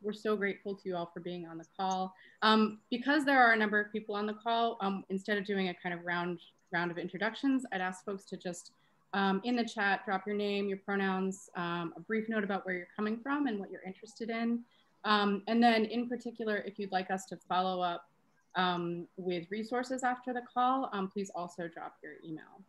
we're so grateful to you all for being on the call. Because there are a number of people on the call, instead of doing a kind of round of introductions, I'd ask folks to just in the chat, drop your name, your pronouns, a brief note about where you're coming from and what you're interested in. And then in particular, if you'd like us to follow up with resources after the call, please also drop your email.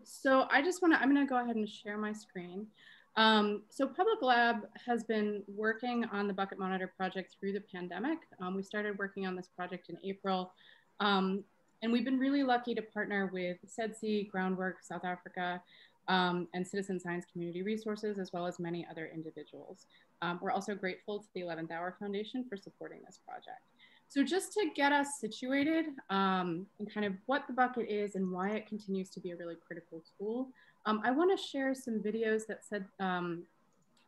So I'm gonna go ahead and share my screen. So Public Lab has been working on the Bucket Monitor project through the pandemic. We started working on this project in April. And we've been really lucky to partner with SDCEA, groundWork, South Africa, and Citizen Science Community Resources, as well as many other individuals. We're also grateful to the 11th Hour Foundation for supporting this project. So just to get us situated and kind of what the Bucket is and why it continues to be a really critical tool, I want to share some videos that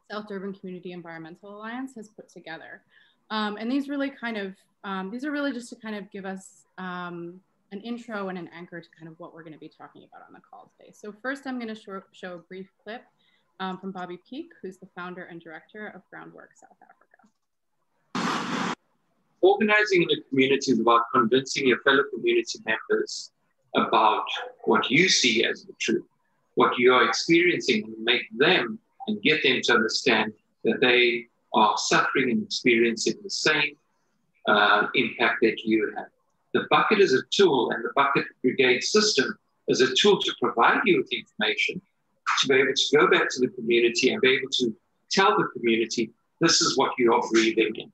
South Durban Community Environmental Alliance has put together. And these really kind of, these are really just to kind of give us an intro and an anchor to kind of what we're going to be talking about on the call today. So first, I'm going to show a brief clip from Bobby Peak, who's the founder and director of groundWork South Africa. Organizing in a community is about convincing your fellow community members about what you see as the truth, what you are experiencing, and make them and get them to understand that they are suffering and experiencing the same impact that you have. The Bucket is a tool, and the Bucket Brigade system is a tool to provide you with information, to be able to go back to the community and be able to tell the community, this is what you are breathing in.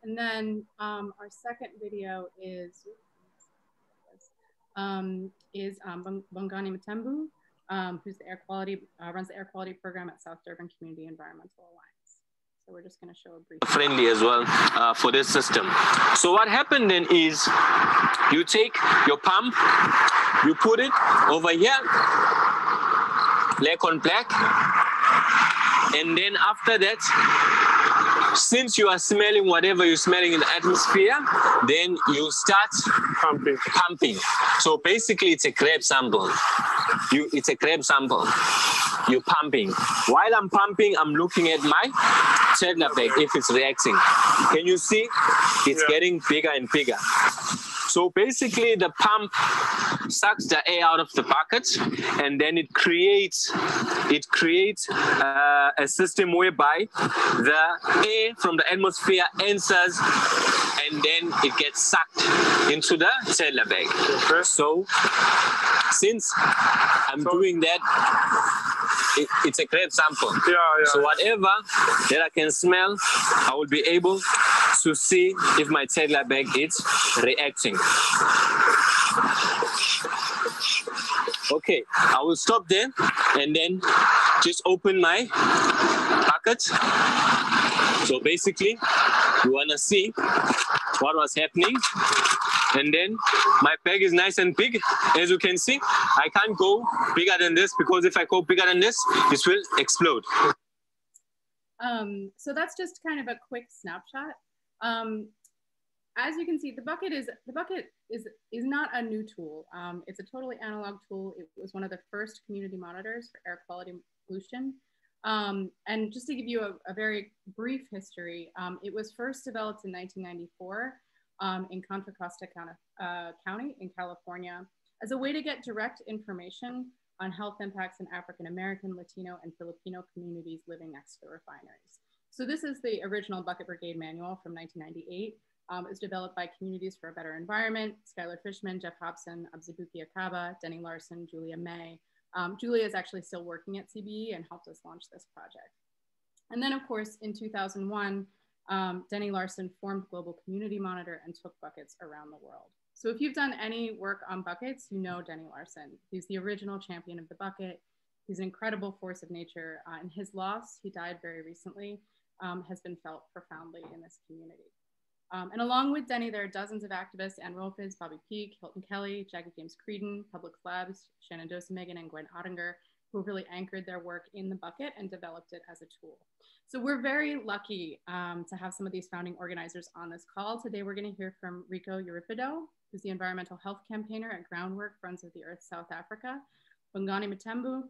And then our second video is Bongani Mthembu, who's the runs the air quality program at South Durban Community Environmental Alliance. So we're just going to show a brief. Friendly as well for this system. So what happened then is you take your pump, you put it over here, black on black, and then after that, since you are smelling whatever you're smelling in the atmosphere, then you start pumping. So basically it's a crab sample. It's a crab sample. You're pumping. While I'm pumping, I'm looking at my Chandler bag if it's reacting. Can you see? It's getting bigger and bigger. So basically the pump sucks the air out of the bucket, and then it creates a system whereby the air from the atmosphere enters and then it gets sucked into the Chandler bag. Okay. So since I'm doing that, it's a great sample. So whatever that I can smell, I will be able to see if my Chandler bag is reacting. Okay, I will stop there and then just open my bucket. So basically, you want to see what was happening. And then my bag is nice and big. As you can see, I can't go bigger than this, because if I go bigger than this will explode. So that's just kind of a quick snapshot. As you can see, the bucket is not a new tool. It's a totally analog tool. It was one of the first community monitors for air quality pollution. And just to give you a very brief history, it was first developed in 1994 in Contra Costa County in California as a way to get direct information on health impacts in African American, Latino, and Filipino communities living next to refineries. So this is the original Bucket Brigade manual from 1998. It was developed by Communities for a Better Environment, Skylar Fishman, Jeff Hobson, Abzibuki Akaba, Denny Larson, Julia May. Julia is actually still working at CBE and helped us launch this project. And then of course, in 2001, Denny Larson formed Global Community Monitor and took buckets around the world. So if you've done any work on buckets, you know Denny Larson. He's the original champion of the bucket. He's an incredible force of nature, and his loss, he died very recently, has been felt profoundly in this community. And along with Denny, there are dozens of activists, Ann Rolfes, Bobby Peak, Hilton Kelly, Jackie James Creedon, Public Labs, Shannon Dosemegan, and Gwen Ottinger, who really anchored their work in the bucket and developed it as a tool. So we're very lucky to have some of these founding organizers on this call. Today, we're going to hear from Rico Euripidou, who's the environmental health campaigner at groundWork Friends of the Earth South Africa, Bongani Mthembu,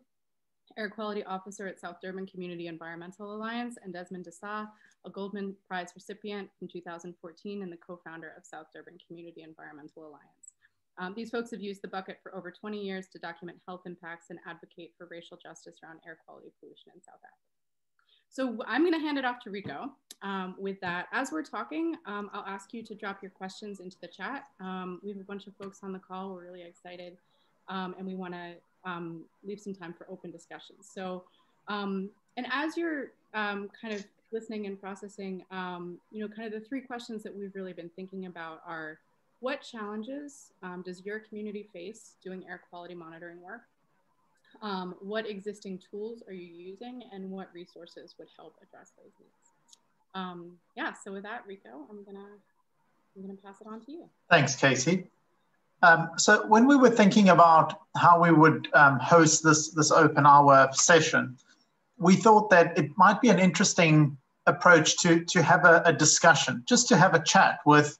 Air Quality Officer at South Durban Community Environmental Alliance, and Desmond, a Goldman Prize recipient from 2014 and the co-founder of South Durban Community Environmental Alliance. These folks have used the bucket for over 20 years to document health impacts and advocate for racial justice around air quality pollution in South Africa. So I'm going to hand it off to Rico. With that, as we're talking, I'll ask you to drop your questions into the chat. We have a bunch of folks on the call. We're really excited, and we want to leave some time for open discussions. So, and as you're kind of listening and processing, you know, kind of the three questions that we've really been thinking about are, what challenges does your community face doing air quality monitoring work? What existing tools are you using, and what resources would help address those needs? Yeah, so with that, Rico, I'm gonna pass it on to you. Thanks, Casey. So when we were thinking about how we would host this open hour session, we thought that it might be an interesting approach to have a discussion, just to have a chat with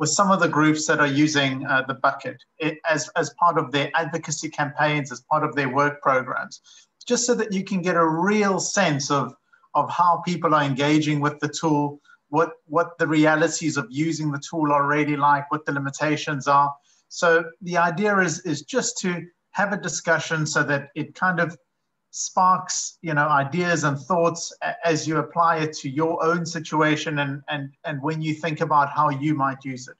some of the groups that are using the bucket as part of their advocacy campaigns, as part of their work programs, just so that you can get a real sense of how people are engaging with the tool, what the realities of using the tool are really like, what the limitations are. So the idea is just to have a discussion so that it kind of sparks, you know, ideas and thoughts as you apply it to your own situation and when you think about how you might use it.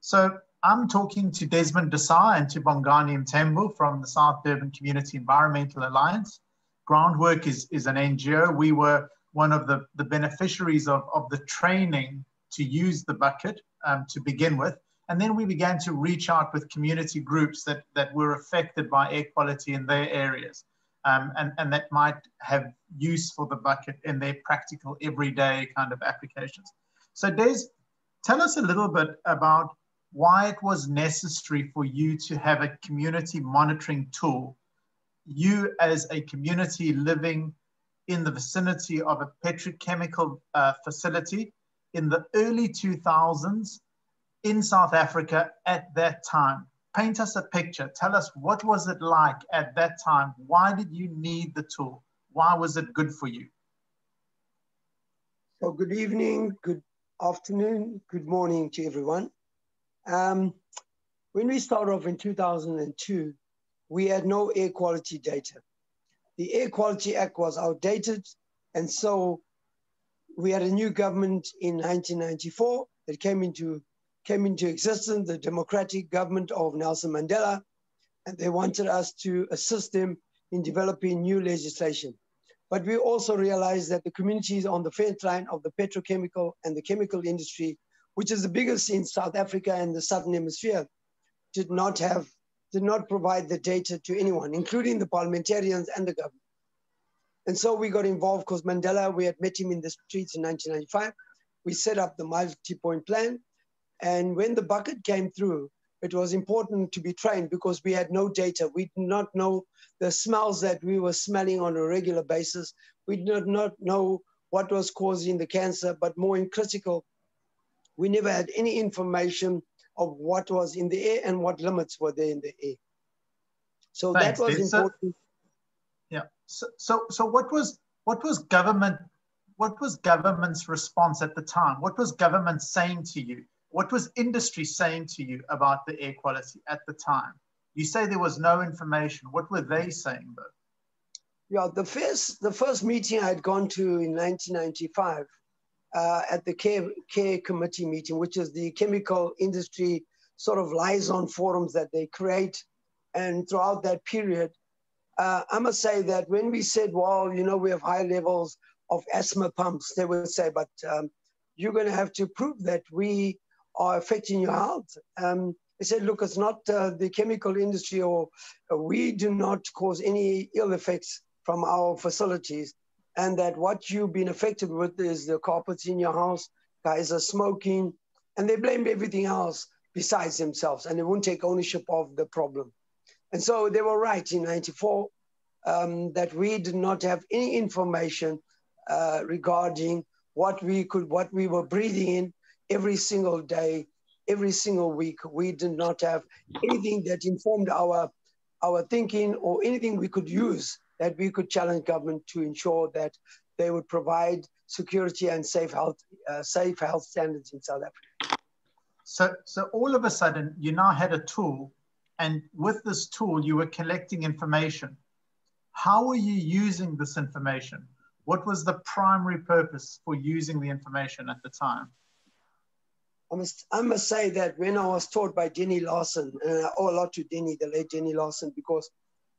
So I'm talking to Desmond and to Bongani Mthembu from the South Durban Community Environmental Alliance. GroundWork is an NGO. We were one of the beneficiaries of the training to use the bucket to begin with. And then we began to reach out with community groups that were affected by air quality in their areas. And that might have use for the bucket in their practical everyday kind of applications. So Des, tell us a little bit about why it was necessary for you to have a community monitoring tool. You as a community living in the vicinity of a petrochemical facility in the early 2000s in South Africa at that time. Paint us a picture. Tell us, what was it like at that time? Why did you need the tool? Why was it good for you? So good evening, good afternoon, good morning to everyone. When we started off in 2002, we had no air quality data. The Air Quality Act was outdated, and so we had a new government in 1994 that came into existence, the democratic government of Nelson Mandela, and they wanted us to assist them in developing new legislation. But we also realized that the communities on the front line of the petrochemical and the chemical industry, which is the biggest in South Africa and the Southern Hemisphere, did not provide the data to anyone, including the parliamentarians and the government. And so we got involved because Mandela, we had met him in the streets in 1995. We set up the Multipoint Plan. And when the bucket came through, it was important to be trained because we had no data. We did not know the smells that we were smelling on a regular basis. We did not know what was causing the cancer, but more critical, we never had any information of what was in the air and what limits were there in the air. So thanks, that was important. Yeah. So what was government's response at the time? What was government saying to you? What was industry saying to you about the air quality at the time? You say there was no information. What were they saying though? Yeah, the first meeting I had gone to in 1995 at the care committee meeting, which is the chemical industry sort of liaison forums that they create. And throughout that period, I must say that when we said, well, you know, we have high levels of asthma pumps, they would say, but you're going to have to prove that we are affecting your health. They said, look, it's not the chemical industry, or we do not cause any ill effects from our facilities, and that what you've been affected with is the carpets in your house, guys are smoking, and they blamed everything else besides themselves, and they wouldn't take ownership of the problem. And so they were right in 94 that we did not have any information regarding what we were breathing in every single day, every single week. We did not have anything that informed our thinking or anything we could use that we could challenge government to ensure that they would provide security and safe health standards in South Africa. So all of a sudden, you now had a tool, and with this tool, you were collecting information. How were you using this information? What was the primary purpose for using the information at the time? I must say that when I was taught by Denny Larson, and I owe a lot to Denny, the late Denny Larson, because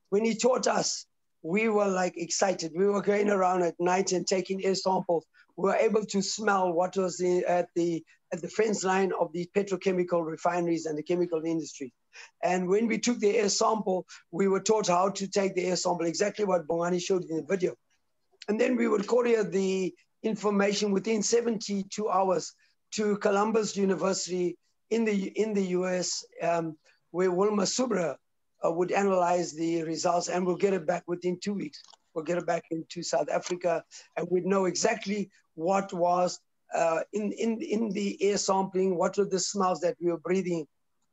when he taught us, we were like excited. We were going around at night and taking air samples. We were able to smell what was at the fence line of the petrochemical refineries and the chemical industry. And when we took the air sample, we were taught how to take the air sample, exactly what Bongani showed in the video. And then we would courier the information within 72 hours to Columbus University in the US, where Wilma Subra would analyze the results, and we'll get it back within 2 weeks. We'll get it back into South Africa, and we'd know exactly what was in the air sampling, what were the smells that we were breathing.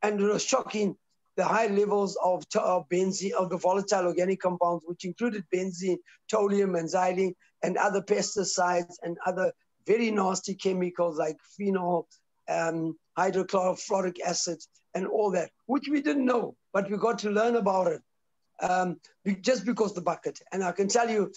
And it was shocking, the high levels of benzene, of the volatile organic compounds, which included benzene, toluene, and xylene, and other pesticides and other very nasty chemicals like phenol, hydrochloric acid, and all that, which we didn't know, but we got to learn about it just because the bucket. And I can tell you,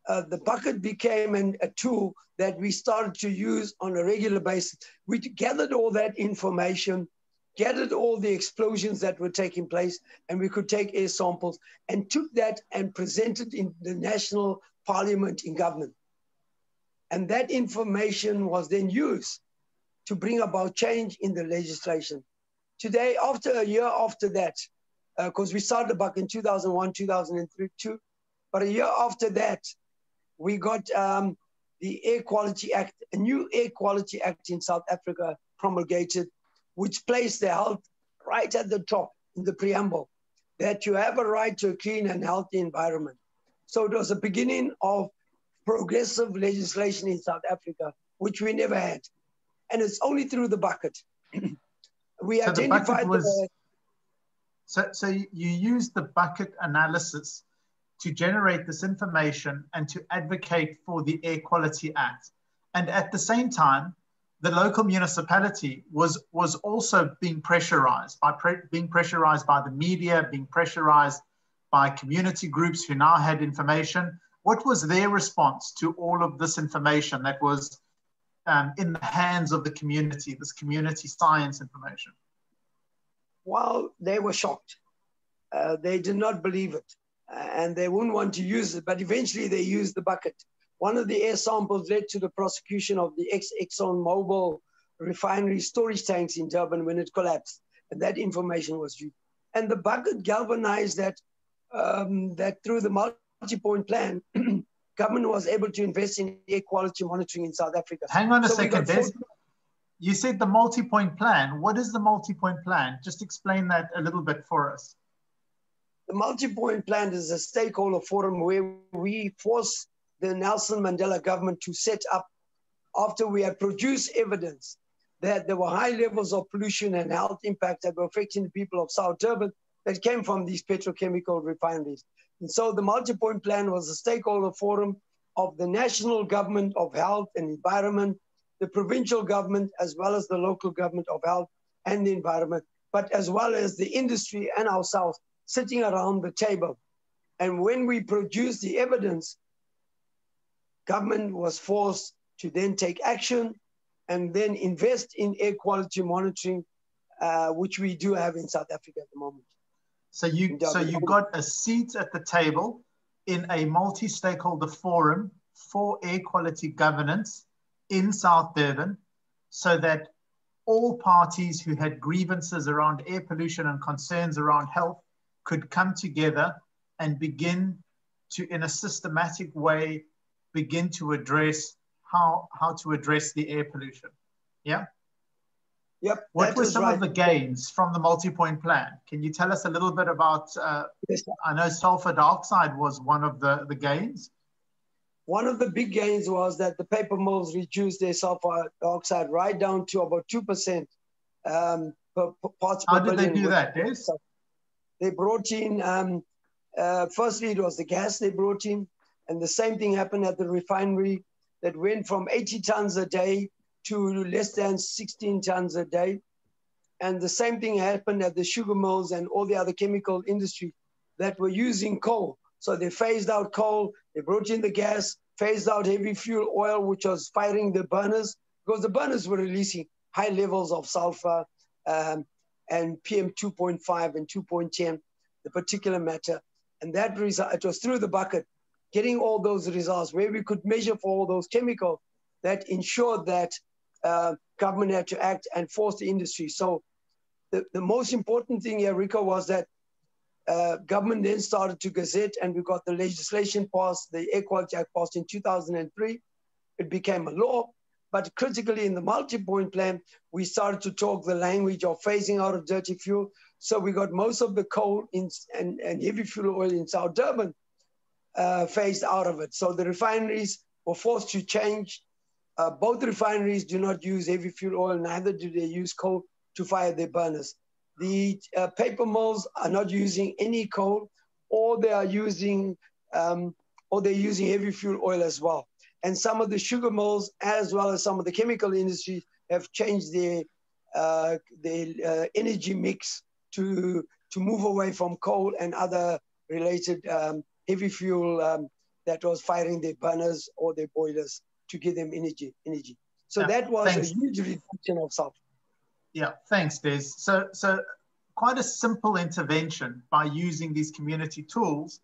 the bucket became a tool that we started to use on a regular basis. We gathered all that information, gathered all the explosions that were taking place, and we could take air samples and took that and presented in the national parliament in government. And that information was then used to bring about change in the legislation. Today, after a year after that, because we started the bucket in 2001, 2002, but a year after that, we got the Air Quality Act, a new Air Quality Act in South Africa promulgated, which placed the health right at the top in the preamble, that you have a right to a clean and healthy environment. So it was a beginning of progressive legislation in South Africa, which we never had. And it's only through the bucket. We so identified So you used the bucket analysis to generate this information and to advocate for the Air Quality Act. And at the same time, the local municipality was also being pressurized, being pressurized by the media, being pressurized by community groups who now had information. What was their response to all of this information that was in the hands of the community, this community science information? Well, they were shocked. They did not believe it, and they wouldn't want to use it, but eventually they used the bucket. One of the air samples led to the prosecution of the ExxonMobil refinery storage tanks in Durban when it collapsed, and that information was used. And the bucket galvanized that, that through the Multipoint Plan, government was able to invest in air quality monitoring in South Africa. Hang on a second, Des. You said the Multipoint Plan. What is the Multipoint Plan? Just explain that a little bit for us. The Multipoint Plan is a stakeholder forum where we force the Nelson Mandela government to set up, after we had produced evidence that there were high levels of pollution and health impact that were affecting the people of South Durban that came from these petrochemical refineries. And so the Multipoint Plan was a stakeholder forum of the national government of health and environment, the provincial government, as well as the local government of health and the environment, but as well as the industry and ourselves sitting around the table. And when we produced the evidence, government was forced to then take action and then invest in air quality monitoring, which we do have in South Africa at the moment. So you got a seat at the table in a multi-stakeholder forum for air quality governance in South Durban, so that all parties who had grievances around air pollution and concerns around health could come together and begin to, in a systematic way, begin to address how to address the air pollution. Yeah? Yep. What were some of the gains from the Multipoint Plan? Can you tell us a little bit about, yes, I know sulfur dioxide was one of the gains. One of the big gains was that the paper mills reduced their sulfur dioxide right down to about 2% per parts per billion. How did they do that, Des? They brought in Firstly, it was the gas they brought in, and the same thing happened at the refinery that went from 80 tons a day to less than 16 tons a day. And the same thing happened at the sugar mills and all the other chemical industry that were using coal. So they phased out coal, they brought in the gas, phased out heavy fuel oil, which was firing the burners, because the burners were releasing high levels of sulfur and PM 2.5 and 2.10, the particular matter. And that result, it was through the bucket, getting all those results where we could measure for all those chemicals that ensured that government had to act and force the industry. So the most important thing here, Rico, was that government then started to gazette, and we got the legislation passed, the Air Quality Act passed in 2003. It became a law. But critically in the multi-point plan, we started to talk the language of phasing out of dirty fuel. So we got most of the coal and heavy fuel oil in South Durban phased out of it. So the refineries were forced to change. Both refineries do not use heavy fuel oil, neither do they use coal to fire their burners. The paper mills are not using any coal, or they are using, or they're using heavy fuel oil as well. And some of the sugar mills, as well as some of the chemical industries, have changed their energy mix to move away from coal and other related heavy fuel that was firing their burners or their boilers to give them energy. So yeah, that was a huge reduction of sulfur. Yeah, thanks, Des. So quite a simple intervention by using these community tools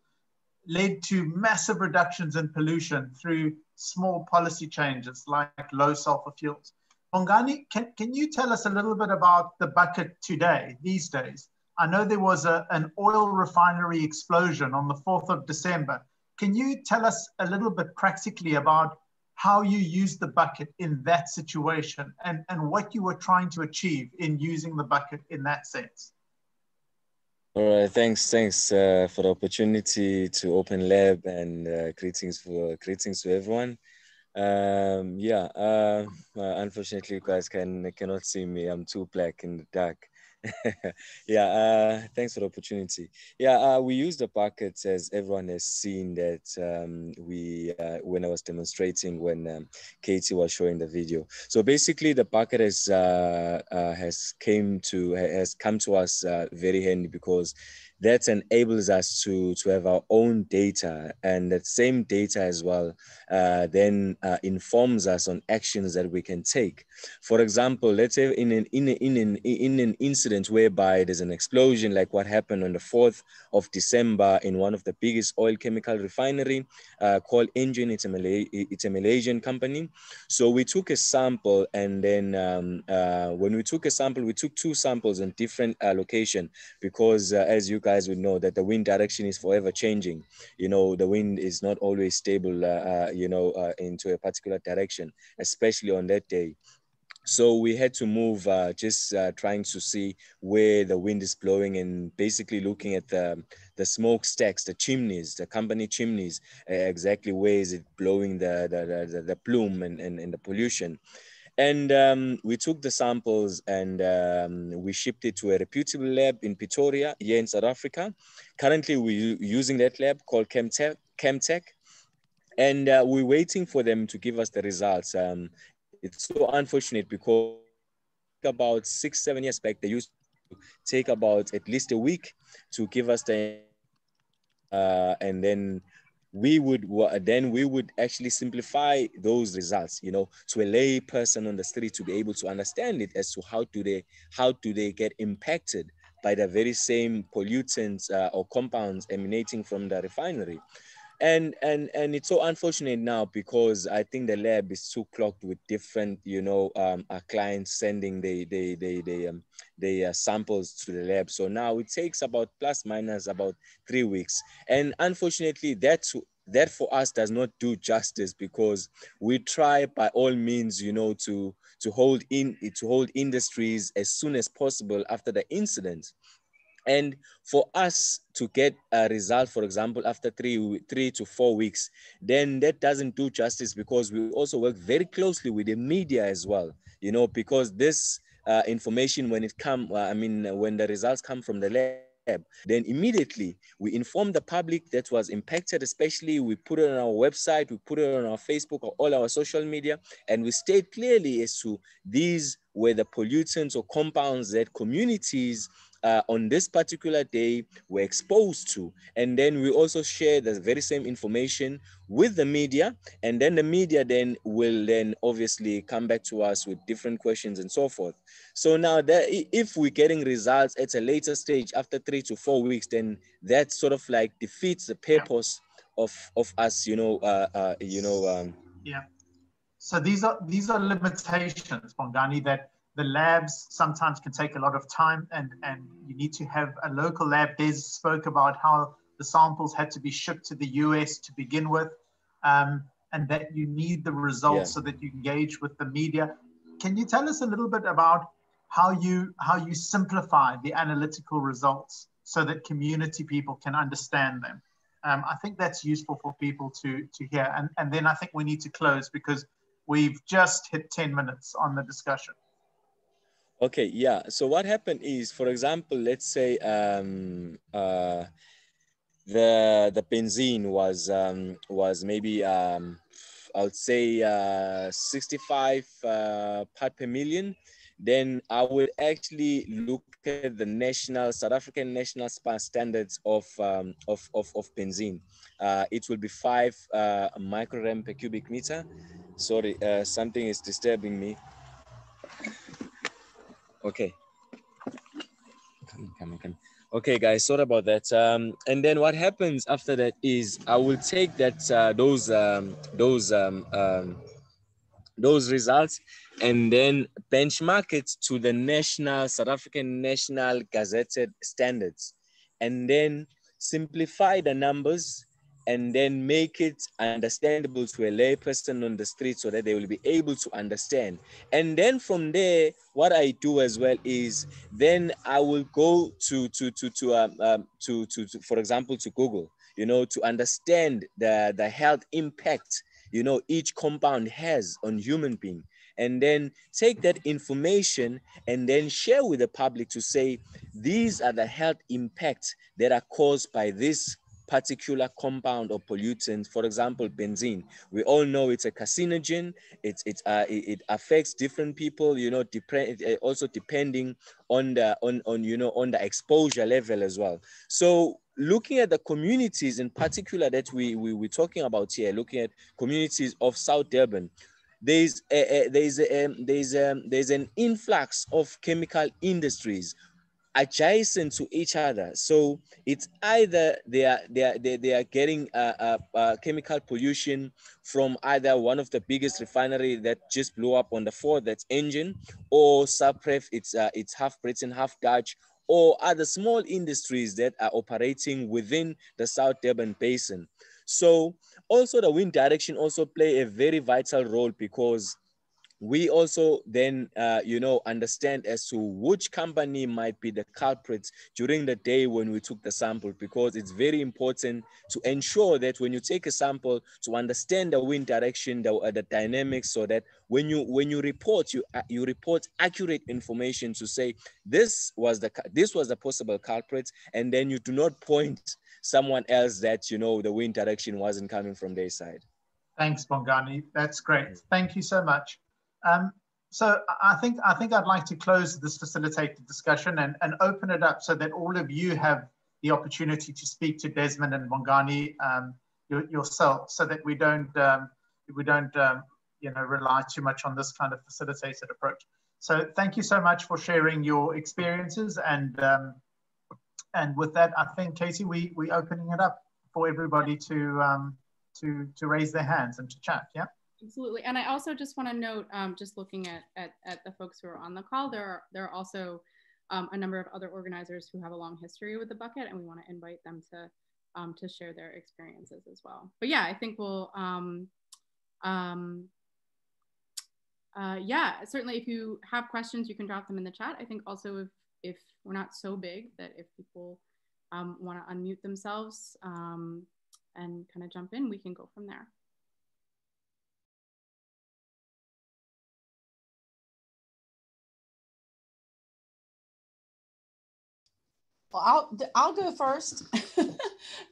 led to massive reductions in pollution through small policy changes like low sulfur fuels. Bongani, can you tell us a little bit about the bucket today, these days? I know there was an oil refinery explosion on the 4th of December. Can you tell us a little bit practically about how you used the bucket in that situation and what you were trying to achieve in using the bucket in that sense? All right, thanks for the opportunity to open lab, and greetings to everyone. Unfortunately, you guys cannot see me. I'm too black in the dark. Thanks for the opportunity. We use the buckets, as everyone has seen that when I was demonstrating, when Katie was showing the video. So basically, the bucket has come to us very handy, because that enables us to have our own data, and that same data as well then informs us on actions that we can take. For example, let's say in an incident whereby there's an explosion, like what happened on the 4th of December in one of the biggest oil chemical refinery called Engine. It's a Malaysian company. So we took a sample, and then when we took a sample, we took 2 samples in different location, because as you guys would know, that the wind direction is forever changing. The wind is not always stable, into a particular direction, especially on that day. So we had to move, trying to see where the wind is blowing, and basically looking at the smokestacks, the chimneys, the company chimneys, exactly where is it blowing the plume and the pollution. And we took the samples, and we shipped it to a reputable lab in Pretoria, here in South Africa. Currently, we're using that lab called Chemtech, and we're waiting for them to give us the results. It's so unfortunate, because about 6-7 years back, they used to take about at least a week to give us the, and then we would actually simplify those results, to a lay person on the street to be able to understand it, as to how do they get impacted by the very same pollutants or compounds emanating from the refinery. And it's so unfortunate now, because I think the lab is too clogged with different, our clients sending their samples to the lab. So now it takes about plus minus about 3 weeks. And unfortunately, that for us does not do justice, because we try by all means, to hold industries as soon as possible after the incident. And for us to get a result, for example, after 3 to 4 weeks, then that doesn't do justice, because we also work very closely with the media as well, because this information, when the results come from the lab, lab. Then immediately we inform the public that was impacted, especially we put it on our website, we put it on our Facebook or all our social media, and we state clearly as to these were the pollutants or compounds that communities on this particular day were exposed to. And then we also share the very same information with the media, and then the media then will then obviously come back to us with different questions and so forth. So now that if we're getting results at a later stage after 3 to 4 weeks, then that sort of like defeats the purpose of us, yeah. So these are limitations, Bongani, that the labs sometimes can take a lot of time, and you need to have a local lab. Des spoke about how the samples had to be shipped to the US to begin with, and that you need the results so that you engage with the media. Can you tell us a little bit about how you simplify the analytical results so that community people can understand them? I think that's useful for people to hear. And then I think we need to close because we've just hit 10 minutes on the discussion. Okay, yeah. So what happened is, for example, let's say the benzene was maybe I would say 65 part per million. Then I would actually look at the South African national standards of benzene. It will be 5 microgram per cubic meter. Sorry, something is disturbing me. Okay. Come. Okay, guys, sorry about that. And then what happens after that is I will take that those results and then benchmark it to the South African national gazetted standards, and then simplify the numbers and then make it understandable to a layperson on the street so that they will be able to understand. And then from there, what I do as well is then I will go to for example, to Google, to understand the health impact, each compound has on human being, and then take that information and then share with the public to say, these are the health impacts that are caused by this particular compound or pollutant. For example, benzene. We all know it's a carcinogen. It affects different people, also depending on the exposure level as well. So looking at the communities in particular that we're talking about here, looking at communities of South Durban, there's an influx of chemical industries adjacent to each other. So it's either they are getting chemical pollution from either one of the biggest refinery that just blew up on the 4th, that's Engine, or Supref, it's half Britain, half Dutch, or other small industries that are operating within the South Durban Basin. So also the wind direction also play a very vital role, because we also then, understand as to which company might be the culprits during the day when we took the sample, because it's very important to ensure that when you take a sample, to understand the wind direction, the dynamics, so that when you report, you report accurate information to say this was the possible culprit, and then you do not point someone else that the wind direction wasn't coming from their side. Thanks, Bongani. That's great. Thank you so much. So I think I'd like to close this facilitated discussion and open it up so that all of you have the opportunity to speak to Desmond and Bongani yourself, so that we don't rely too much on this kind of facilitated approach. So thank you so much for sharing your experiences, and with that, I think, Katie, we're opening it up for everybody to raise their hands and to chat. Yeah. Absolutely. And I also just want to note, just looking at the folks who are on the call, there are also a number of other organizers who have a long history with the Bucket, and we want to invite them to share their experiences as well. But yeah, I think we'll, certainly if you have questions, you can drop them in the chat. I think also if we're not so big, that if people want to unmute themselves and kind of jump in, we can go from there. I'll go first.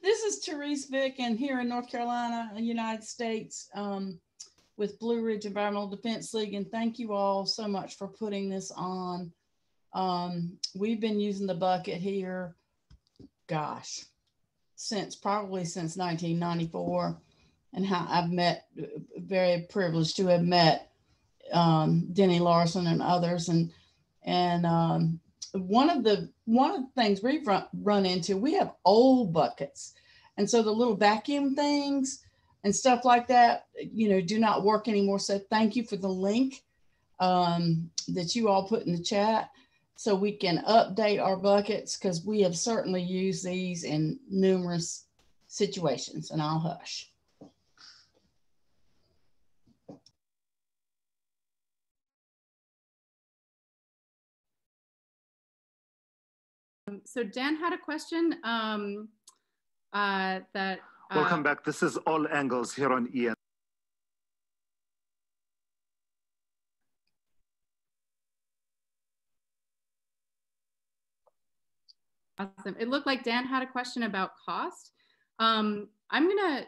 This is Therese Vick, and here in North Carolina, United States, with Blue Ridge Environmental Defense League, and thank you all so much for putting this on. We've been using the bucket here, gosh, probably since 1994, and how I've very privileged to have met Denny Larson and others, and one of the things we've run into, we have old buckets, and so the little vacuum things and stuff like that, do not work anymore. So thank you for the link that you all put in the chat, so we can update our buckets, because we have certainly used these in numerous situations. And I'll hush. So Dan had a question that. Welcome back. This is All Angles here on EN. Awesome. It looked like Dan had a question about cost. I'm gonna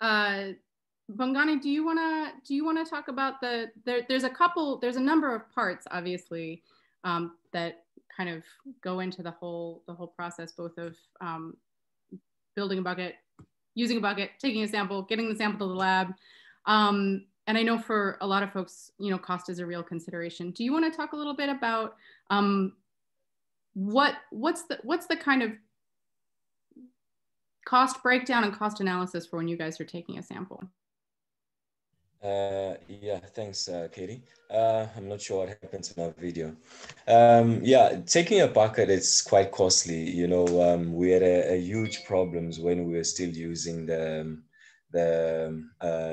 Bongani, do you wanna talk about there's a number of parts, obviously, that kind of go into the whole process, both of building a bucket, using a bucket, taking a sample, getting the sample to the lab. And I know for a lot of folks, cost is a real consideration. Do you want to talk a little bit about what's the kind of cost breakdown and cost analysis for when you guys are taking a sample? Yeah, thanks, Katie. I'm not sure what happened to my video. Yeah, taking a bucket, it's quite costly. We had a huge problems when we were still using the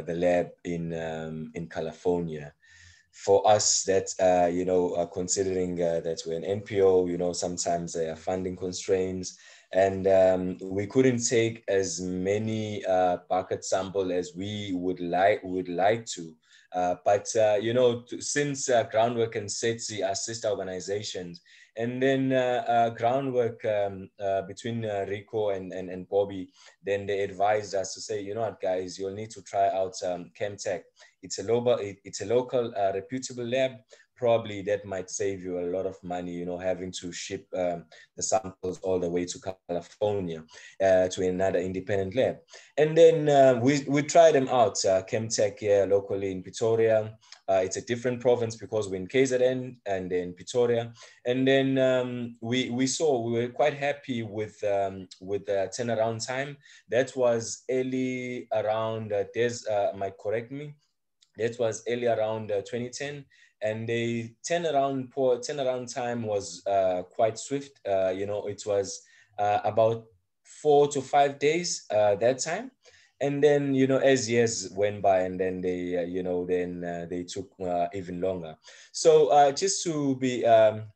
lab in California. For us, that considering that we're an NPO, sometimes there are funding constraints, and we couldn't take as many bucket sample as we would like to. But since groundWork and SDCEA are sister organizations, and then groundWork between Rico and Bobby, then they advised us to say, you know what, guys, you'll need to try out Chemtech. It's a local reputable lab. Probably that might save you a lot of money, having to ship the samples all the way to California to another independent lab. And then we tried them out, Chemtech here locally in Pretoria. It's a different province because we're in KZN and then Pretoria. And then we were quite happy with the turnaround time. That was early around, might correct me, that was early around 2010. And the turnaround time was quite swift. It was about 4 to 5 days that time. And then, as years went by, and then they took even longer. So just to be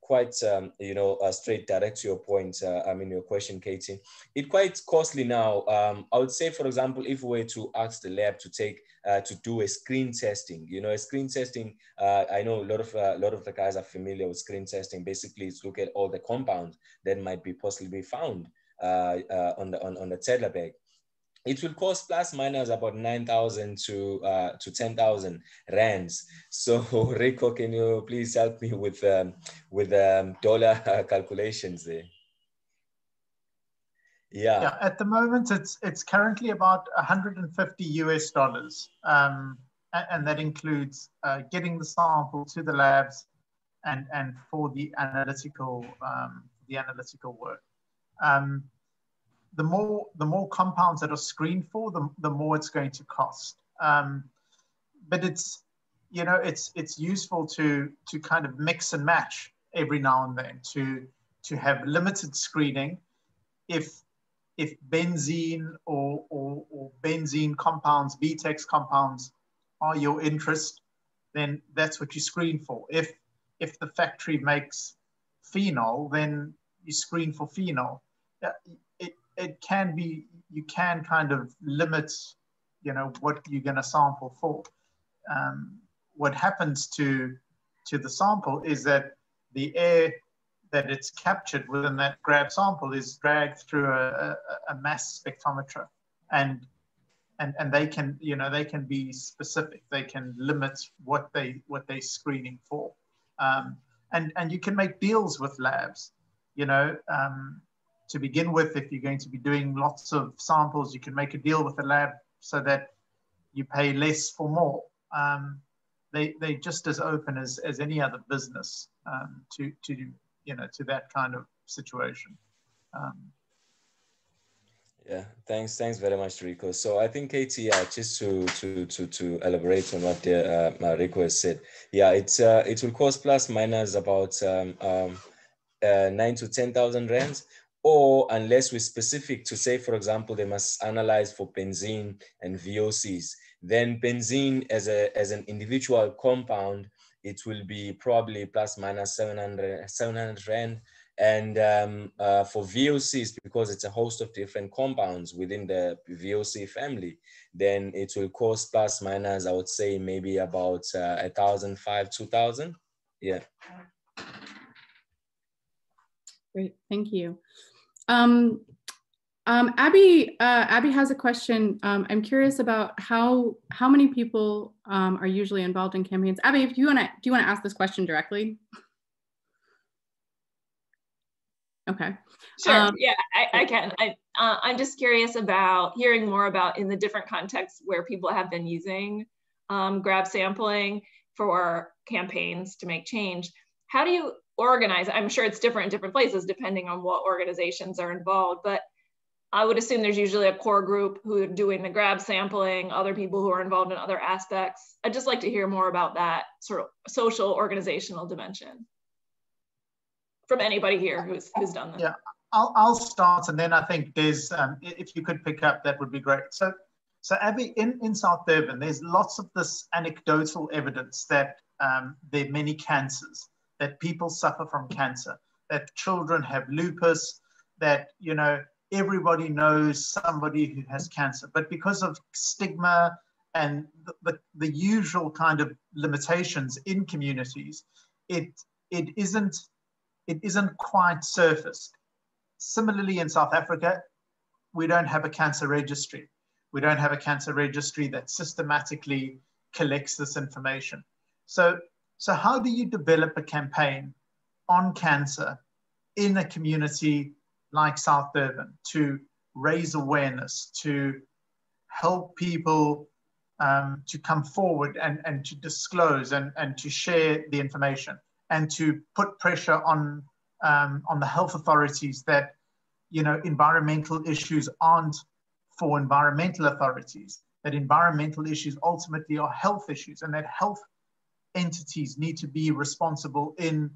quite, straight, direct to your point, your question, Katie, it's quite costly now. I would say, for example, if we were to ask the lab to do a screen testing, a screen testing, I know a lot of the guys are familiar with screen testing. Basically, it's look at all the compounds that might be possibly found on the Tedler bag. It will cost plus minus about 9,000 to 10,000 rands. So Rico, can you please help me with dollar calculations there? Yeah. At the moment, it's currently about $150 US, and that includes getting the sample to the labs and for the analytical work. The more compounds that are screened for, the more it's going to cost. But it's useful to kind of mix and match every now and then to have limited screening. If benzene or benzene compounds, BTEX compounds are your interest, then that's what you screen for. If the factory makes phenol, then you screen for phenol. It can be, you can kind of limit, what you're going to sample for. What happens to the sample is that the air that it's captured within that grab sample is dragged through a mass spectrometer, and they can, you know, they can be specific. They can limit what they're screening for, and you can make deals with labs, you know. To begin with, if you're going to be doing lots of samples, you can make a deal with the lab so that you pay less for more. They're just as open as any other business to you know, to that kind of situation. Yeah, thanks very much, Rico. So I think Katie, just to elaborate on what Rico has said, yeah, it will cost plus minus about 9,000 to 10,000 rands, or unless we're specific to say, for example, they must analyze for benzene and VOCs. Then benzene as an individual compound, it will be probably plus minus 700 rand. And for VOCs, because it's a host of different compounds within the VOC family, then it will cost plus minus, I would say maybe about 1,500, 2,000. Yeah. Great, thank you. Abby has a question. I'm curious about how many people are usually involved in campaigns. Abby, do you want to ask this question directly? Okay. Sure. Yeah, I can. I'm just curious about hearing more about in the different contexts where people have been using grab sampling for campaigns to make change. How do you organize? I'm sure it's different in different places depending on what organizations are involved, but I would assume there's usually a core group who are doing the grab sampling, other people who are involved in other aspects. I'd just like to hear more about that sort of social organizational dimension from anybody here who's done this. Yeah, I'll start, and then I think there's, if you could pick up, that would be great. So Abby, in South Durban, there's lots of this anecdotal evidence that there are many cancers, that people suffer from cancer, that children have lupus, that, you know, everybody knows somebody who has cancer, but because of stigma and the usual kind of limitations in communities, it isn't quite surfaced. Similarly, in South Africa, we don't have a cancer registry. We don't have a cancer registry that systematically collects this information. So how do you develop a campaign on cancer in a community like South Durban to raise awareness, to help people to come forward and to disclose and to share the information, and to put pressure on the health authorities that, you know, environmental issues aren't for environmental authorities, that environmental issues ultimately are health issues, and that health entities need to be responsible in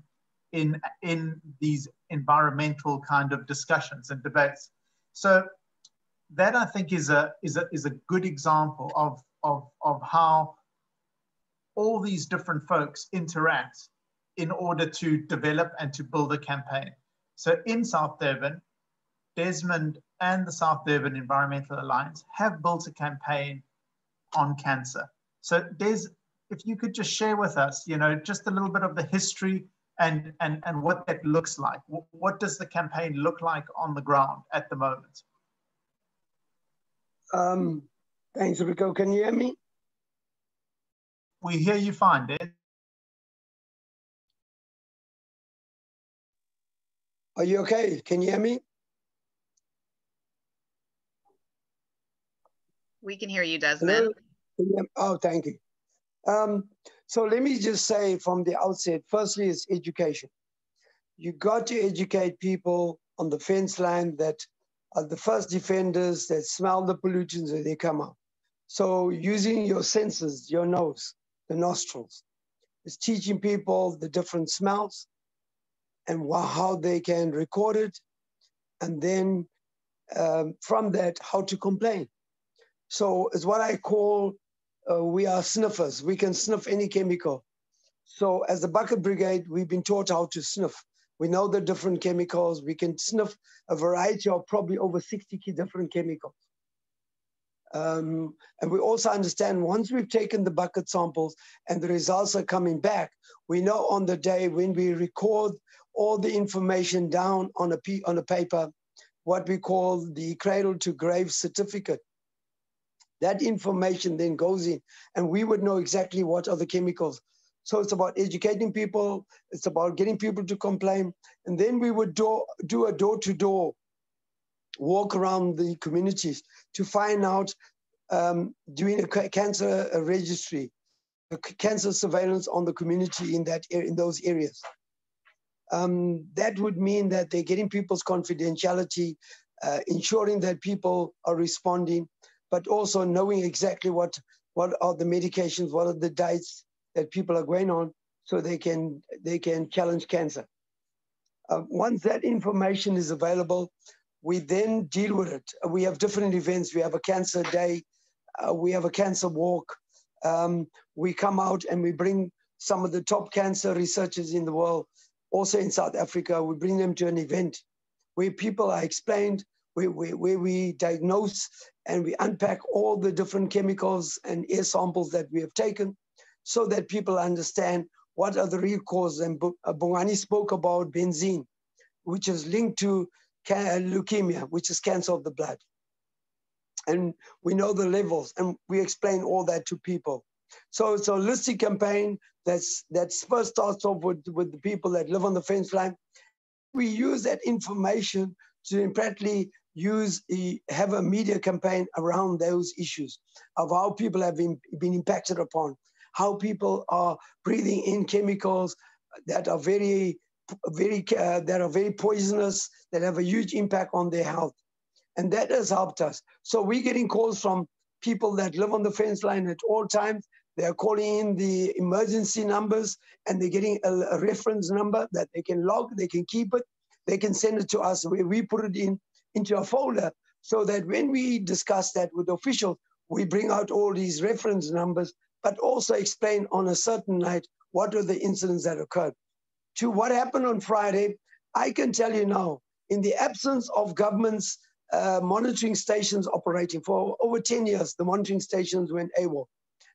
these environmental kind of discussions and debates. So that, I think, is a good example of how all these different folks interact in order to develop and to build a campaign. So in South Durban, Desmond and the South Durban Environmental Alliance have built a campaign on cancer. So Des, if you could just share with us, you know, just a little bit of the history and what that looks like. What does the campaign look like on the ground at the moment? Thanks, Rico. Can you hear me? We hear you fine, Des. Are you okay? Can you hear me? We can hear you, Desmond. Hello? Oh, thank you. So let me just say from the outset, firstly, it's education. You got to educate people on the fence line that are the first defenders, that smell the pollutants as they come out. So using your senses, your nose, the nostrils, is teaching people the different smells and how they can record it. And then from that, how to complain. So it's what I call, we are sniffers. We can sniff any chemical. So as the Bucket Brigade, we've been taught how to sniff. We know the different chemicals. We can sniff a variety of probably over 60 different chemicals. And we also understand once we've taken the bucket samples and the results are coming back, we know on the day when we record all the information down on a paper, what we call the cradle to grave certificate. That information then goes in, and we would know exactly what are the chemicals. So it's about educating people, it's about getting people to complain, and then we would do a door-to-door walk around the communities to find out, doing a cancer registry, a cancer surveillance on the community in those areas. That would mean that they're getting people's confidentiality, ensuring that people are responding, but also knowing exactly what are the medications, what are the diets that people are going on, so they can challenge cancer. Once that information is available, we then deal with it. We have different events. We have a cancer day, we have a cancer walk. We come out and we bring some of the top cancer researchers in the world, also in South Africa. We bring them to an event where people are explained, where we diagnose and we unpack all the different chemicals and air samples that we have taken, so that people understand what are the real causes. And Bongani spoke about benzene, which is linked to leukemia, which is cancer of the blood. And we know the levels, and we explain all that to people. So it's a holistic campaign that first starts off with the people that live on the fence line. We use that information to practically have a media campaign around those issues of how people have been impacted upon, how people are breathing in chemicals that are very poisonous, that have a huge impact on their health. And that has helped us. So we're getting calls from people that live on the fence line at all times. They're calling in the emergency numbers, and they're getting a reference number that they can log, they can keep it, they can send it to us, where we put it into a folder, so that when we discuss that with officials, we bring out all these reference numbers, but also explain on a certain night what are the incidents that occurred. To what happened on Friday, I can tell you now, in the absence of government's monitoring stations operating for over 10 years, the monitoring stations went AWOL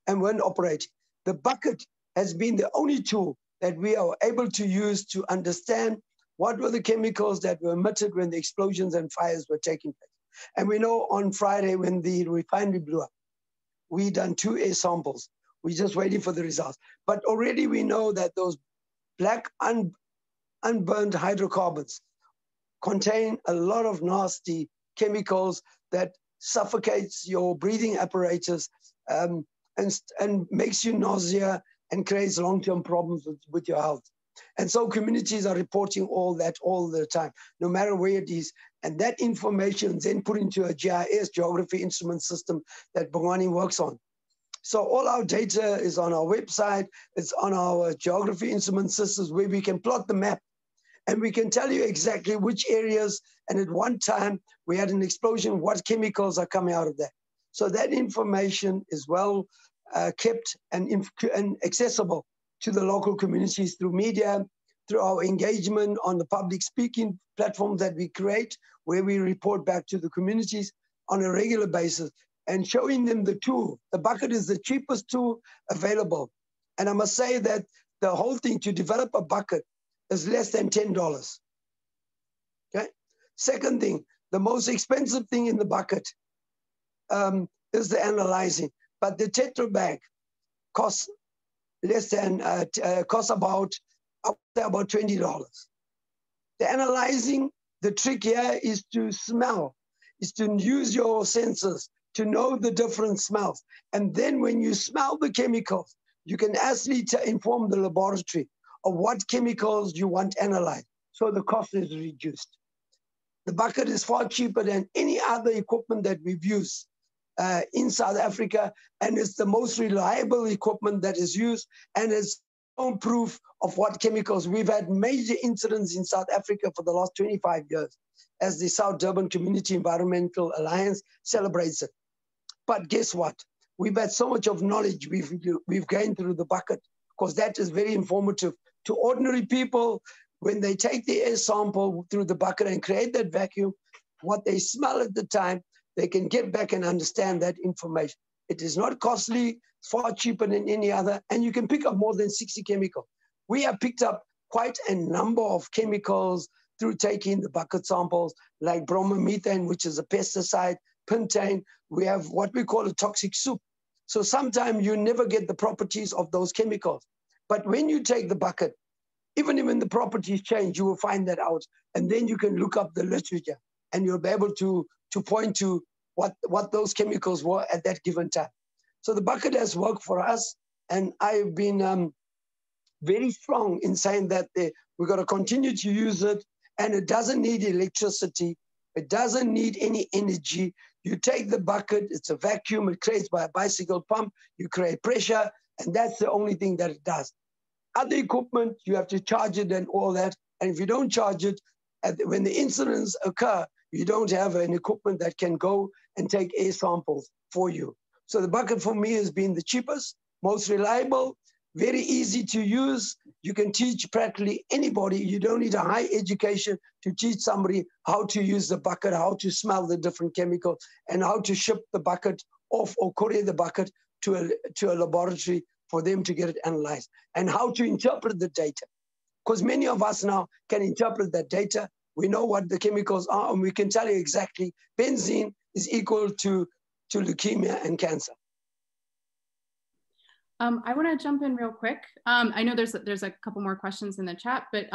and weren't operating. The Bucket has been the only tool that we are able to use to understand what were the chemicals that were emitted when the explosions and fires were taking place. And we know on Friday, when the refinery blew up, we done 2 air samples. We're just waiting for the results. But already we know that those black unburned hydrocarbons contain a lot of nasty chemicals that suffocates your breathing apparatus, and makes you nausea and creates long-term problems with your health. And so communities are reporting all that all the time, no matter where it is. And that information is then put into a GIS, Geography Instrument System, that Bongani works on. So all our data is on our website. It's on our Geography Instrument Systems, where we can plot the map. And we can tell you exactly which areas, and at one time we had an explosion, what chemicals are coming out of that. So that information is well kept and accessible to the local communities through media, through our engagement on the public speaking platforms that we create, where we report back to the communities on a regular basis and showing them the tool. The Bucket is the cheapest tool available. And I must say that the whole thing to develop a Bucket is less than $10. Okay. Second thing, the most expensive thing in the Bucket is the analyzing, but the Tetra bag costs less than costs about $20. The analyzing, the trick here is to smell, is to use your senses to know the different smells, and then when you smell the chemicals, you can actually inform the laboratory of what chemicals you want analyzed, so the cost is reduced. The Bucket is far cheaper than any other equipment that we've used in South Africa, and it's the most reliable equipment that is used, and it's own proof of what chemicals. We've had major incidents in South Africa for the last 25 years, as the South Durban Community Environmental Alliance celebrates it. But guess what? We've had so much of knowledge we've gained through the Bucket, because that is very informative to ordinary people. When they take the air sample through the Bucket and create that vacuum, what they smell at the time, they can get back and understand that information. It is not costly, far cheaper than any other, and you can pick up more than 60 chemicals. We have picked up quite a number of chemicals through taking the bucket samples, like bromomethane, which is a pesticide, pentane. We have what we call a toxic soup. So sometimes you never get the properties of those chemicals. But when you take the bucket, even when the properties change, you will find that out. And then you can look up the literature and you'll be able to point to what those chemicals were at that given time. So the bucket has worked for us. And I've been very strong in saying that we've got to continue to use it. And it doesn't need electricity. It doesn't need any energy. You take the bucket, it's a vacuum, it creates by a bicycle pump, you create pressure, and that's the only thing that it does. Other equipment, you have to charge it and all that. And if you don't charge it, when the incidents occur, you don't have an equipment that can go and take air samples for you. So the bucket for me has been the cheapest, most reliable, very easy to use. You can teach practically anybody. You don't need a high education to teach somebody how to use the bucket, how to smell the different chemicals, and how to ship the bucket off or courier the bucket to a laboratory for them to get it analyzed, and how to interpret the data. Because many of us now can interpret that data. We know what the chemicals are, and we can tell you exactly benzene is equal to leukemia and cancer. I want to jump in real quick. I know there's a couple more questions in the chat, but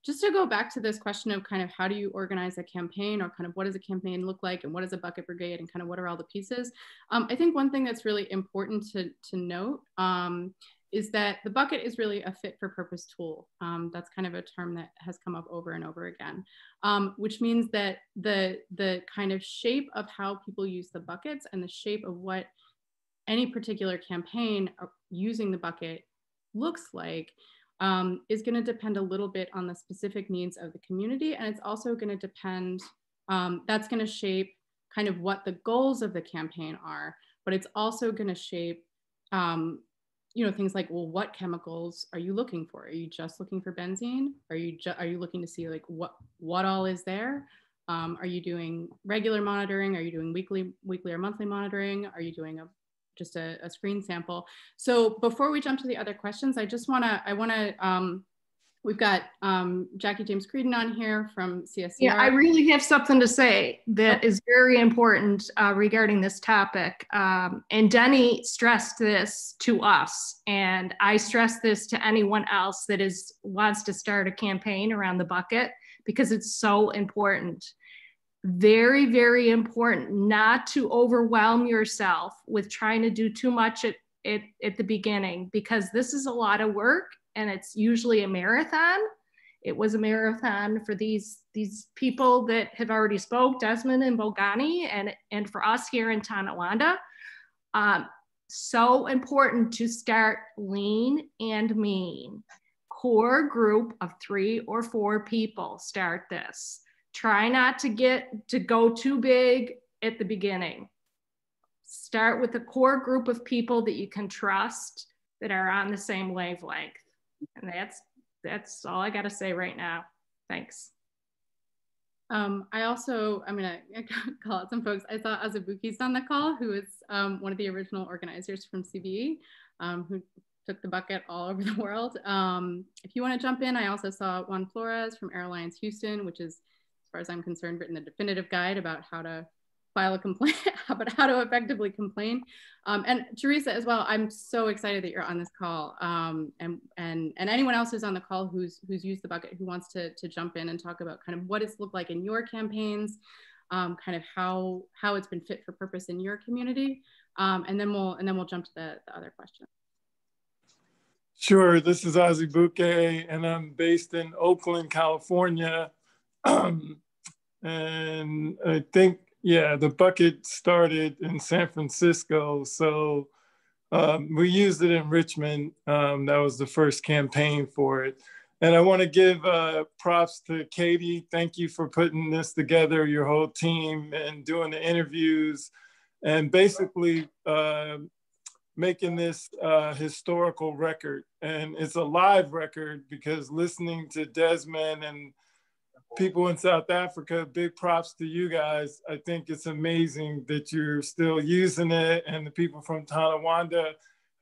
just to go back to this question of kind of how do you organize a campaign, or kind of what does a campaign look like, and what is a bucket brigade, and kind of what are all the pieces. I think one thing that's really important to note is that the bucket is really a fit for purpose tool. That's kind of a term that has come up over and over again, which means that the kind of shape of how people use the buckets and the shape of what any particular campaign using the bucket looks like is going to depend a little bit on the specific needs of the community. And it's also going to depend, that's going to shape kind of what the goals of the campaign are, but it's also going to shape, you know, things like, well, what chemicals are you looking for? Are you just looking for benzene? Are you looking to see like what all is there? Are you doing regular monitoring? Are you doing weekly or monthly monitoring? Are you doing just a screen sample? So before we jump to the other questions, we've got Jackie James Creedon on here from CSCR. Yeah, I really have something to say that is very important regarding this topic. And Denny stressed this to us, and I stress this to anyone else that wants to start a campaign around the bucket, because it's so important. Very, very important not to overwhelm yourself with trying to do too much at the beginning, because this is a lot of work and it's usually a marathon. It was a marathon for these people that have already spoke, Desmond and Bongani, and for us here in Tonawanda. So important to start lean and mean. Core group of 3 or 4 people start this. Try not to go too big at the beginning. Start with a core group of people that you can trust, that are on the same wavelength. And that's all I got to say right now. Thanks. I'm gonna call out some folks. I saw Azubuki's on the call, who is one of the original organizers from CBE, who took the bucket all over the world. If you want to jump in, I also saw Juan Flores from Air Alliance Houston, which is, as far as I'm concerned, written the definitive guide about how to file a complaint, about how to effectively complain. And Teresa as well, I'm so excited that you're on this call. And anyone else who's on the call who's used the bucket, who wants to jump in and talk about kind of what it's looked like in your campaigns, kind of how it's been fit for purpose in your community. And then we'll jump to the other question. Sure, this is Azubuki, and I'm based in Oakland, California. And I think, yeah, the bucket started in San Francisco. So we used it in Richmond. That was the first campaign for it. And I want to give props to Katie. Thank you for putting this together, your whole team, and doing the interviews, and basically making this historical record. And it's a live record, because listening to Desmond and people in South Africa, big props to you guys. I think it's amazing that you're still using it, and the people from Tonawanda.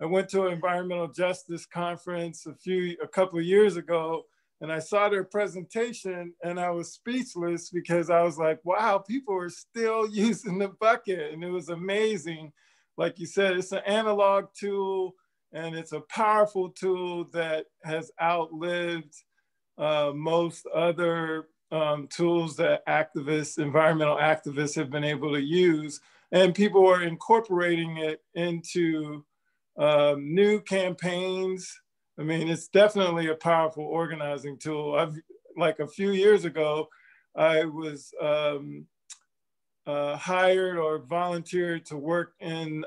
I went to an environmental justice conference a couple of years ago, And I saw their presentation and I was speechless because I was like, wow, people are still using the bucket. And it was amazing. Like you said, it's an analog tool and it's a powerful tool that has outlived most other tools that activists, environmental activists have been able to use. And people are incorporating it into new campaigns. I mean, it's definitely a powerful organizing tool. Like a few years ago, I was hired or volunteered to work in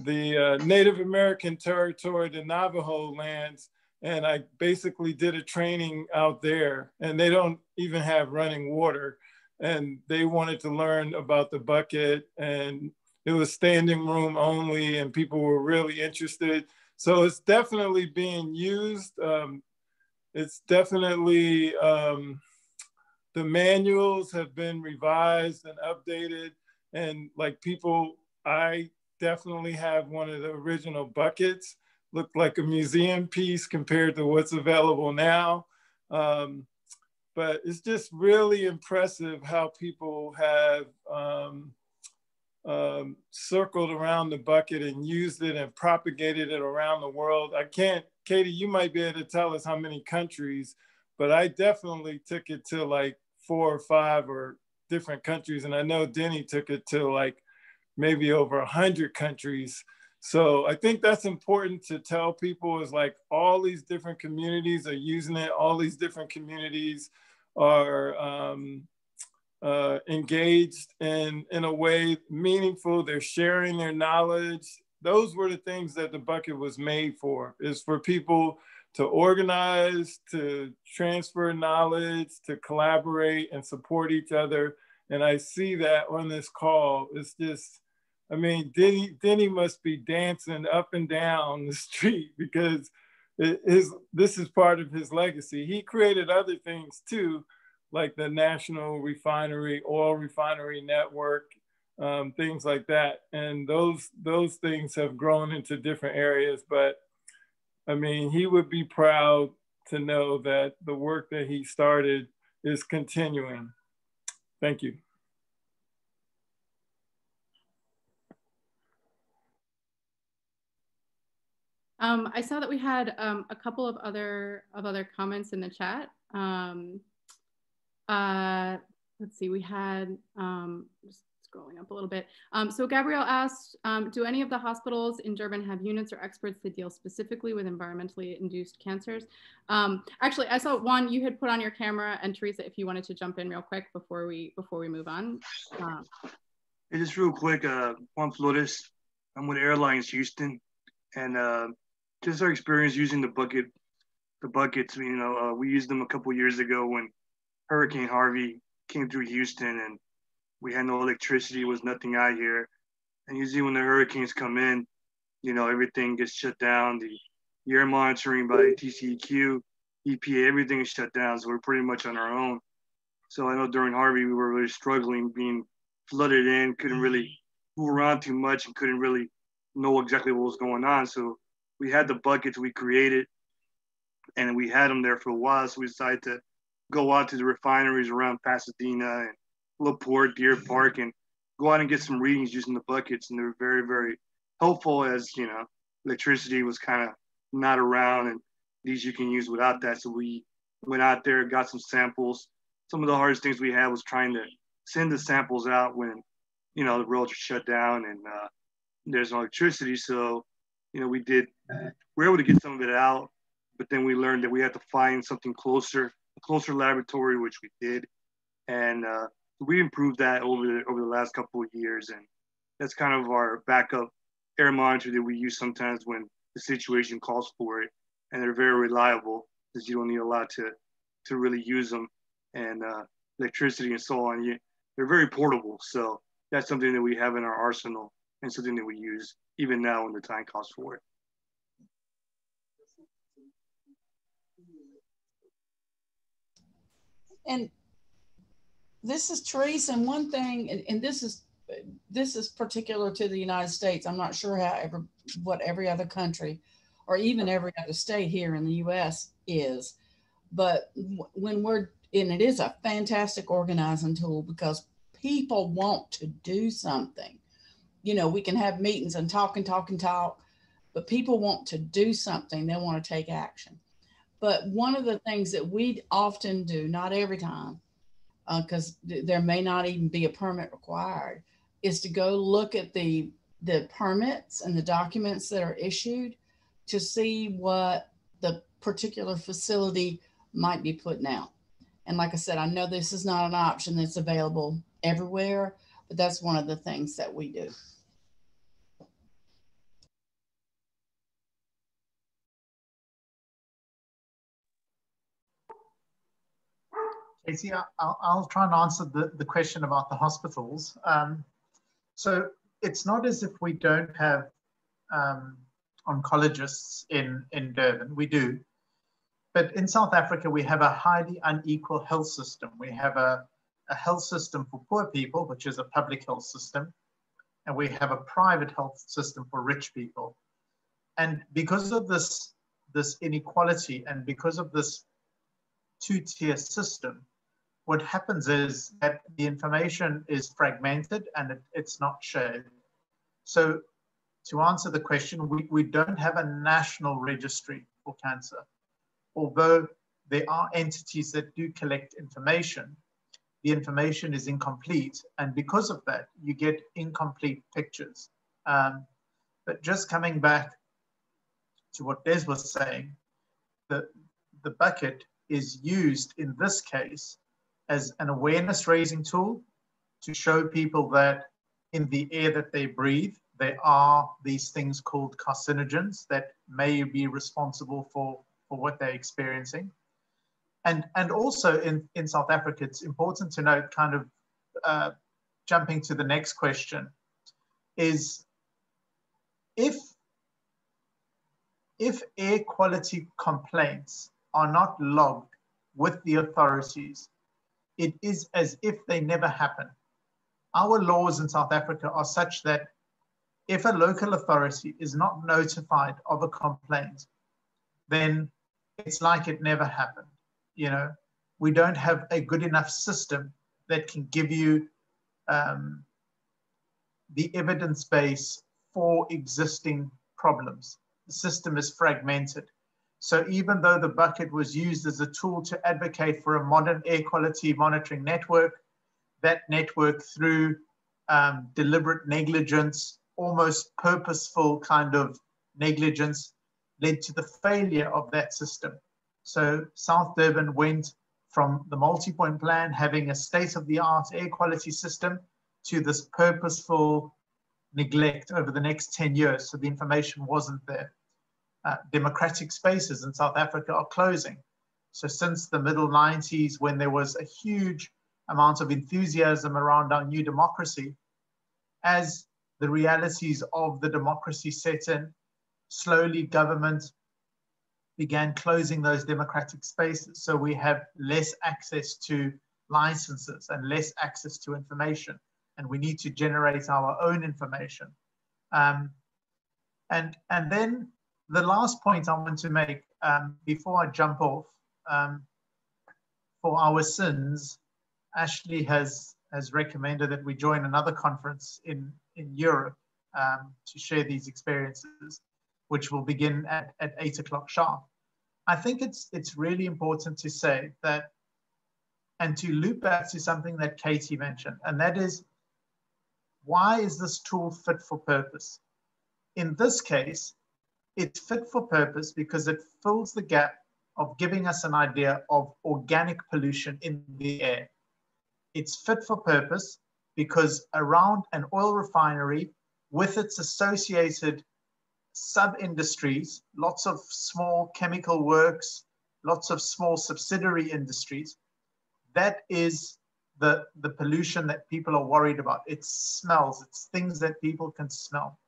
the Native American territory, the Navajo lands. And I basically did a training out there, and they don't even have running water. And they wanted to learn about the bucket, and it was standing room only, and people were really interested. So it's definitely being used. It's definitely, the manuals have been revised and updated. And like people, I definitely have one of the original buckets, looked like a museum piece compared to what's available now. But it's just really impressive how people have circled around the bucket and used it and propagated it around the world. I can't, Katie, you might be able to tell us how many countries, but I definitely took it to like 4 or 5 or different countries. And I know Denny took it to like maybe over 100 countries. So I think that's important to tell people, is like all these different communities are using it. All these different communities are engaged in a way meaningful. They're sharing their knowledge. Those were the things that the bucket was made for, is for people to organize, to transfer knowledge, to collaborate and support each other. And I see that on this call. It's just, I mean, Denny must be dancing up and down the street because this is part of his legacy. He created other things too, like the National Refinery, Oil Refinery Network, things like that. And those things have grown into different areas. But I mean, he would be proud to know that the work that he started is continuing. Thank you. I saw that we had a couple of other comments in the chat. Let's see, we had, just scrolling up a little bit. So Gabrielle asked, do any of the hospitals in Durban have units or experts that deal specifically with environmentally induced cancers? Actually, I saw one you had put on your camera, and Teresa, if you wanted to jump in real quick before we move on. Hey, just real quick, Juan Flores, I'm with Airlines Houston, and just our experience using the buckets, you know, we used them a couple years ago when Hurricane Harvey came through Houston and we had no electricity, was nothing out here. And usually when the hurricanes come in, you know, everything gets shut down. The air monitoring by TCEQ, EPA, everything is shut down. So we're pretty much on our own. So I know during Harvey, we were really struggling, being flooded in, couldn't really move around too much and couldn't really know exactly what was going on. So we had the buckets we created and we had them there for a while. So we decided to go out to the refineries around Pasadena and LaPorte, Deer Park, and go out and get some readings using the buckets. And they're very, very helpful, as, you know, electricity was kind of not around and these you can use without that. So we went out there, got some samples. Some of the hardest things we had was trying to send the samples out when, you know, the roads are shut down and there's no electricity. So, you know, we were able to get some of it out, but then we learned that we had to find something closer, a closer laboratory, which we did. And we improved that over the last couple of years. And that's kind of our backup air monitor that we use sometimes when the situation calls for it. And they're very reliable because you don't need a lot to really use them. And electricity and so on, they're very portable. So that's something that we have in our arsenal and something that we use even now when the time calls for it. And this is Teresa, and one thing, and this is particular to the United States. I'm not sure what every other country or even every other state here in the US is, But when we're, and it is a fantastic organizing tool because people want to do something. You know, we can have meetings and talk, but people want to do something. They want to take action. But one of the things that we often do, not every time, because there may not even be a permit required, is to go look at the permits and the documents that are issued to see what the particular facility might be putting out. And like I said, I know this is not an option that's available everywhere, but that's one of the things that we do. Casey, I'll try and answer the question about the hospitals. So it's not as if we don't have oncologists in Durban. We do. But in South Africa, we have a highly unequal health system. We have a health system for poor people, which is a public health system. And we have a private health system for rich people. And because of this inequality and because of this two-tier system, what happens is that the information is fragmented and it's not shared. So to answer the question, we don't have a national registry for cancer. Although there are entities that do collect information, the information is incomplete. And because of that, you get incomplete pictures. But just coming back to what Des was saying, the bucket is used in this case as an awareness raising tool to show people that in the air that they breathe, there are these things called carcinogens that may be responsible for what they're experiencing. And also in South Africa, it's important to note, kind of jumping to the next question, is if air quality complaints are not logged with the authorities, it is as if they never happen. Our laws in South Africa are such that if a local authority is not notified of a complaint, then it's like it never happened. You know, we don't have a good enough system that can give you the evidence base for existing problems. The system is fragmented. So even though the bucket was used as a tool to advocate for a modern air quality monitoring network, that network through deliberate negligence, almost purposeful kind of negligence, led to the failure of that system. So South Durban went from the Multipoint Plan having a state-of-the-art air quality system to this purposeful neglect over the next 10 years. So the information wasn't there. Democratic spaces in South Africa are closing. So since the middle 90s, when there was a huge amount of enthusiasm around our new democracy, as the realities of the democracy set in, slowly government began closing those democratic spaces. So we have less access to licenses and less access to information, and we need to generate our own information. And then the last point I want to make before I jump off, for our sins, Ashley has recommended that we join another conference in Europe to share these experiences, which will begin at 8 o'clock sharp. I think it's really important to say that, and to loop back to something that Katie mentioned, and that is, why is this tool fit for purpose? In this case, it's fit for purpose because it fills the gap of giving us an idea of organic pollution in the air. It's fit for purpose because around an oil refinery with its associated sub-industries, lots of small chemical works, lots of small subsidiary industries, that is the pollution that people are worried about. It's smells, it's things that people can smell.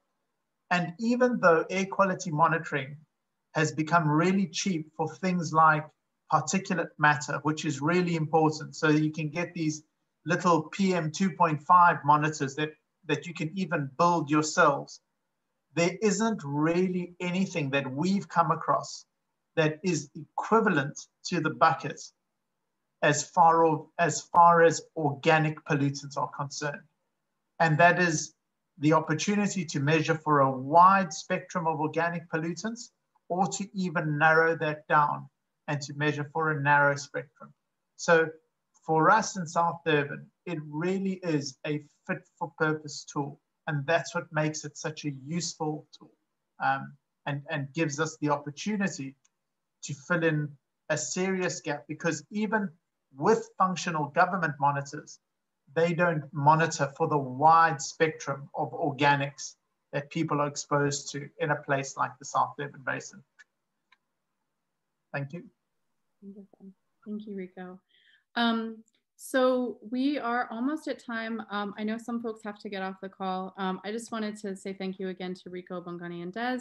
And even though air quality monitoring has become really cheap for things like particulate matter, which is really important, so you can get these little PM 2.5 monitors that you can even build yourselves, there isn't really anything that we've come across that is equivalent to the bucket as far as organic pollutants are concerned. And that is the opportunity to measure for a wide spectrum of organic pollutants, or to even narrow that down and to measure for a narrow spectrum. So for us in South Durban, it really is a fit for purpose tool. And that's what makes it such a useful tool, and gives us the opportunity to fill in a serious gap, because even with functional government monitors, they don't monitor for the wide spectrum of organics that people are exposed to in a place like the South Durban Basin. Thank you. Wonderful. Thank you, Rico. So we are almost at time. I know some folks have to get off the call. I just wanted to say thank you again to Rico, Bongani, and Des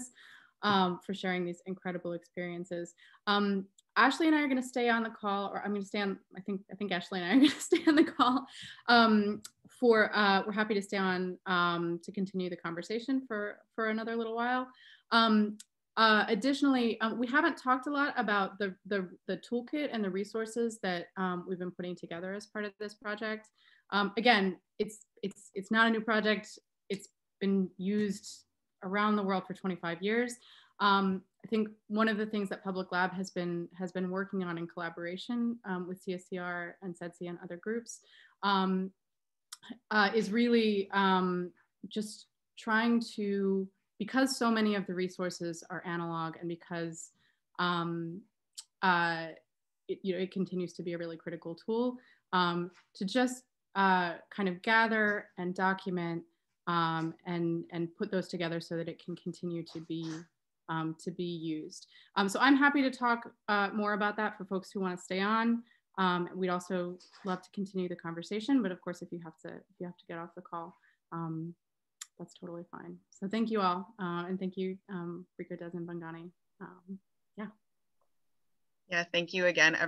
for sharing these incredible experiences. Ashley and I are going to stay on the call, or I'm going to stay on. I think Ashley and I are going to stay on the call. We're happy to stay on to continue the conversation for another little while. Additionally, we haven't talked a lot about the toolkit and the resources that we've been putting together as part of this project. Again, it's not a new project. It's been used around the world for 25 years. I think one of the things that Public Lab has been working on in collaboration with CSCR and SDCEA and other groups is really just trying to, because so many of the resources are analog, and because it continues to be a really critical tool, to just kind of gather and document and put those together so that it can continue to be used. So I'm happy to talk more about that for folks who want to stay on. We'd also love to continue the conversation, but of course, if you have to get off the call, that's totally fine. So thank you all, and thank you, Rico, Des, and Bongani. Yeah, thank you again, everyone.